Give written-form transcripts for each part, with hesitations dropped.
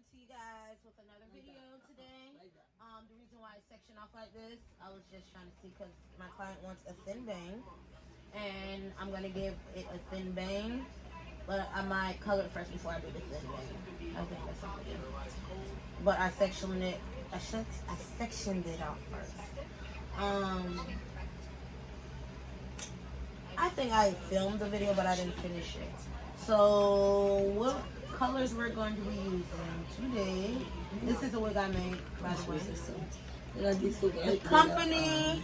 coming to you guys with another video today. The reason why I section off like this, I was just trying to see because my client wants a thin bang, and I'm gonna give it a thin bang, but I might color it first before I do the thin bang. I think that's what I do. But I sectioned it. I sectioned it off first. I think I filmed the video, but I didn't finish it. So what colors we're going to be using today? This is a wig I made, by the way. The company,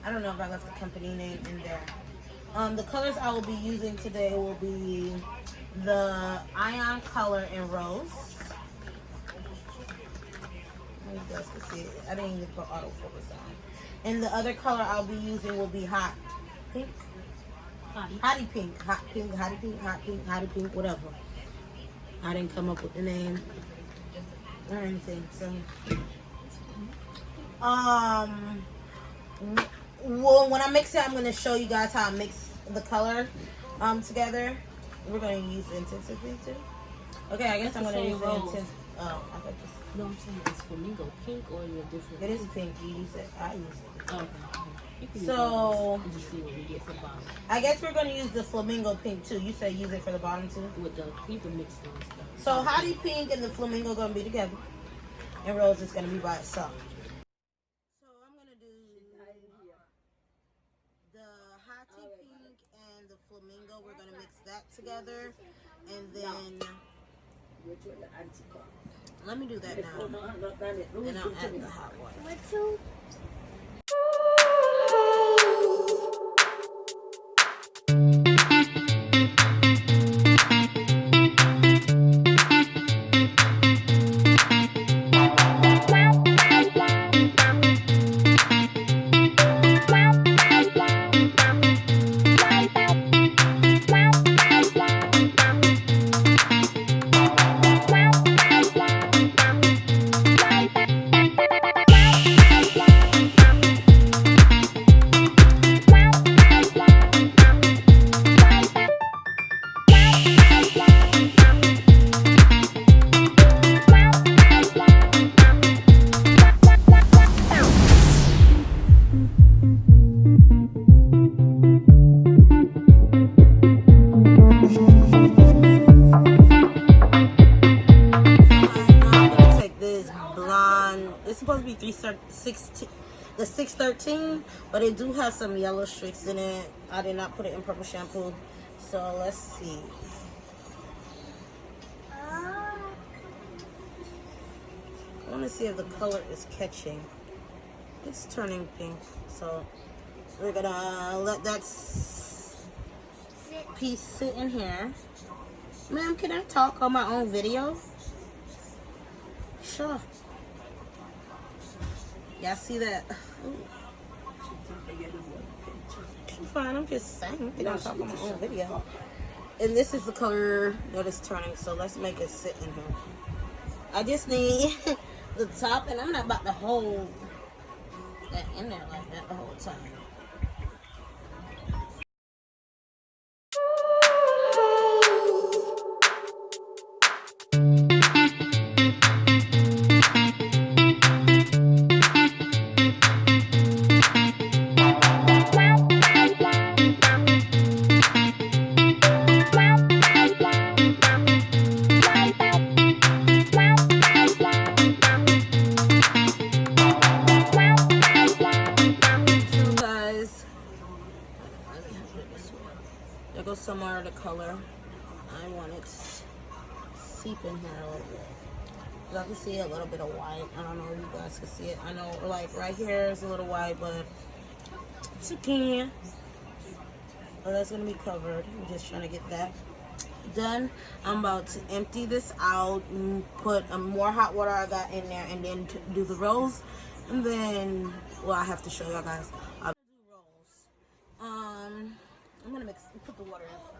I don't know if I left the company name in there. The colors I will be using today will be the Ion Color and Rose. You guys can see it. I didn't even put autofocus on. And the other color I'll be using will be Hot Pink. Hottie Pink. Hot Pink, Hottie Pink, Hot Pink, Hottie Pink, whatever. I didn't come up with the name or anything, so. Well, when I mix it, I'm going to show you guys how I mix the color together. We're going to use intensity too. Okay, I guess I'm going to use the intensity. Oh, I thought this. No, I'm saying it's flamingo pink or you're different. It is pink. You use it. I use it. Okay. So, just see what we get for the bottom. I guess we're going to use the flamingo pink too. You said use it for the bottom too? With the, you can mix those stuff. So, Hottie Pink and the flamingo are going to be together. And Rose is going to be by itself. So, I'm going to do the Hottie Pink and the flamingo. We're going to mix that together. And then, let me do that now. And I'll add the hot one. It's supposed to be 613, but it do have some yellow streaks in it. I did not put it in purple shampoo, so let's see. I want to see if the color is catching. It's turning pink, so we're gonna let that piece sit in here. Ma'am, can I talk on my own video? Sure. Y'all see that? I'm fine, I'm just saying. I don't talk on my own video. And this is the color that is turning, so let's make it sit in here. I just need the top, and I'm not about to hold that in there like that the whole time. There goes some more of the color. I want it to seep in here a little bit. I can see a little bit of white. I don't know if you guys can see it. I know, like, right here is a little white, but it's okay. Oh, that's going to be covered. I'm just trying to get that done. I'm about to empty this out and put more hot water I got in there, and then do the rose. And then, well, I have to show y'all guys. I'll do rose. I'm gonna put the water in first.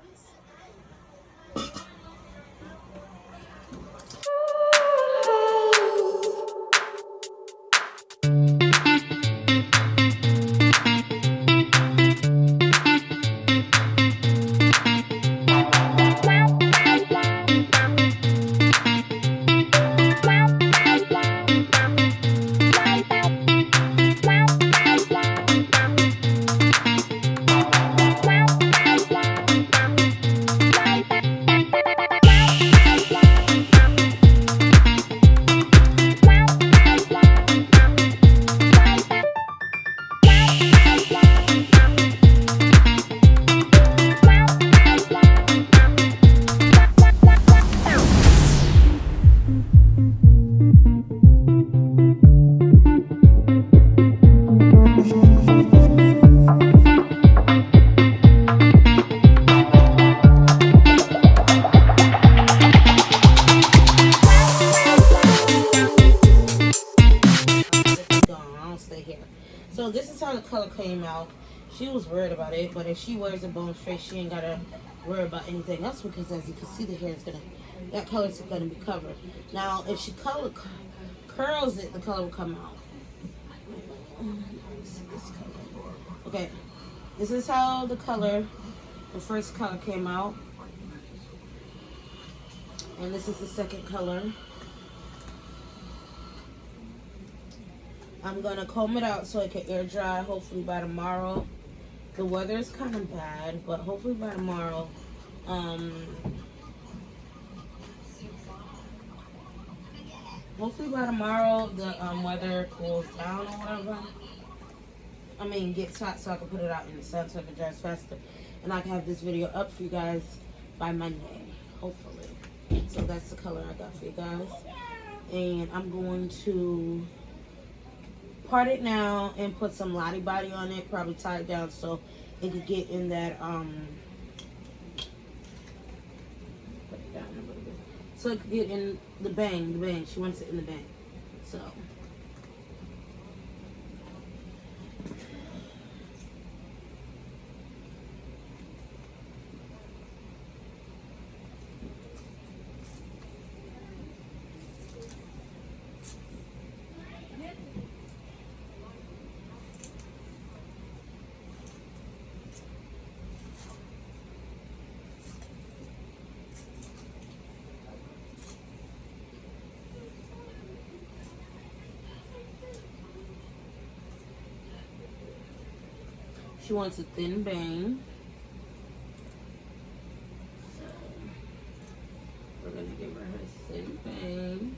came out, she was worried about it. But if she wears a bone straight, she ain't gotta worry about anything else because, as you can see, the hair is gonna, that color is gonna be covered. Now, if she curls it, the color will come out. This color. Okay, this is how the first color came out, and this is the second color. I'm gonna comb it out so it can air dry. Hopefully by tomorrow. The weather is kind of bad, but hopefully by tomorrow. Hopefully by tomorrow the weather cools down or whatever. I mean, gets hot so I can put it out in the sun so it can dry faster, and I can have this video up for you guys by Monday, hopefully. So that's the color I got for you guys, and I'm going to part it now and put some Lottie Body on it, probably tie it down so it could get in that put it down a little bit so it could get in the bang. She wants it in the bang, so she wants a thin bang. So we're gonna give her a thin bang.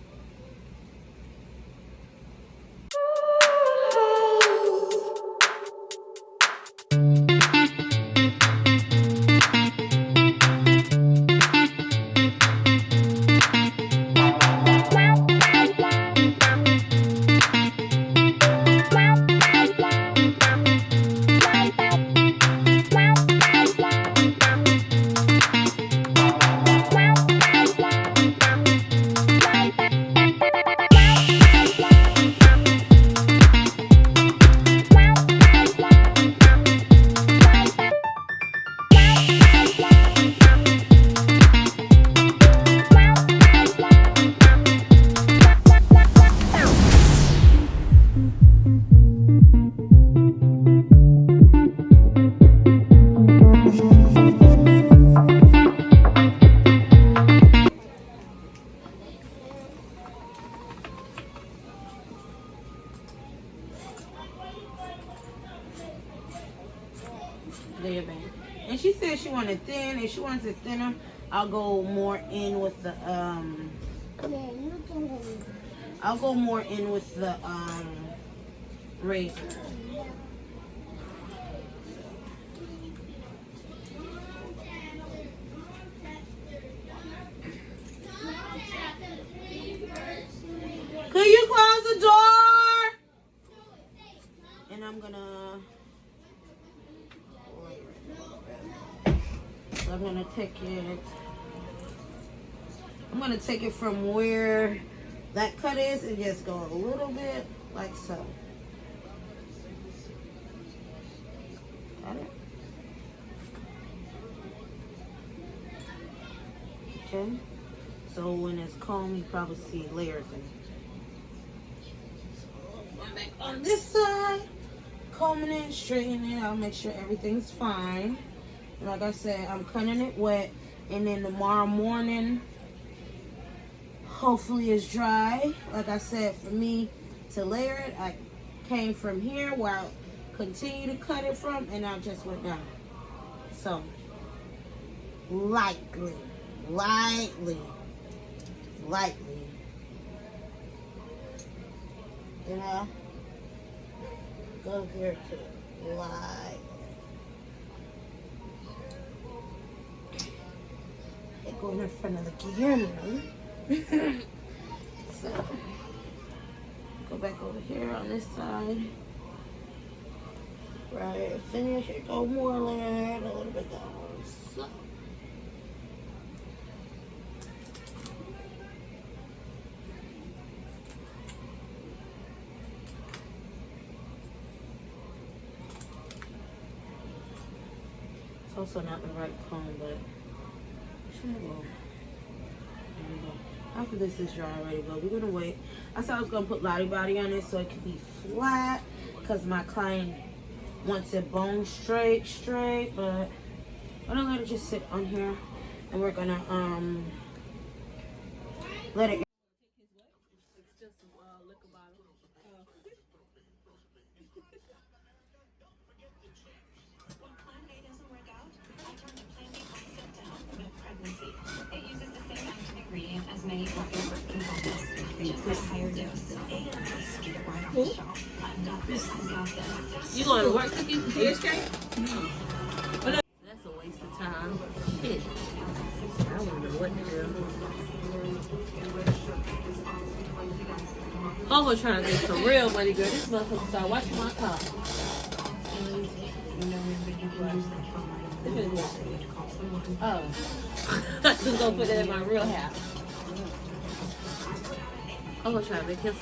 And she said she wanted thin. If she wants it thinner, I'll go more in with the razor. Could you close the door? And I'm gonna take it from where that cut is and just go a little bit like so. Got it? Okay. So when it's combed, you probably see layers in it. So I'm back on this side, combing it, straightening it. I'll make sure everything's fine. And like I said, I'm cutting it wet, and then tomorrow morning, hopefully it's dry. Like I said, for me to layer it, I came from here where I continue to cut it from, and I just went down. So, lightly. You know, go here to light. Going in front of the camera. So go back over here on this side. Right, finish it. Go more layer, a little bit down. So. also not the right cone, but it should go. After this is dry already, but we're gonna wait. I said I was gonna put Lottie Body on it so it could be flat, because my client wants it bone straight, but I'm gonna let it just sit on here, and we're gonna let it. It's just a liquor bottle. It uses the same active ingredient as many popular birth control pills, just at a higher dose. And just get it right off the shelf. I've got this. I've got this. You going to work cooking for TSJ? No. That's a waste of time. Shit. I don't know what to do. Bobo trying to get some real money, girl. This motherfucker started watching my car. Oh. I just gonna put that in my real house. I'm gonna try to make him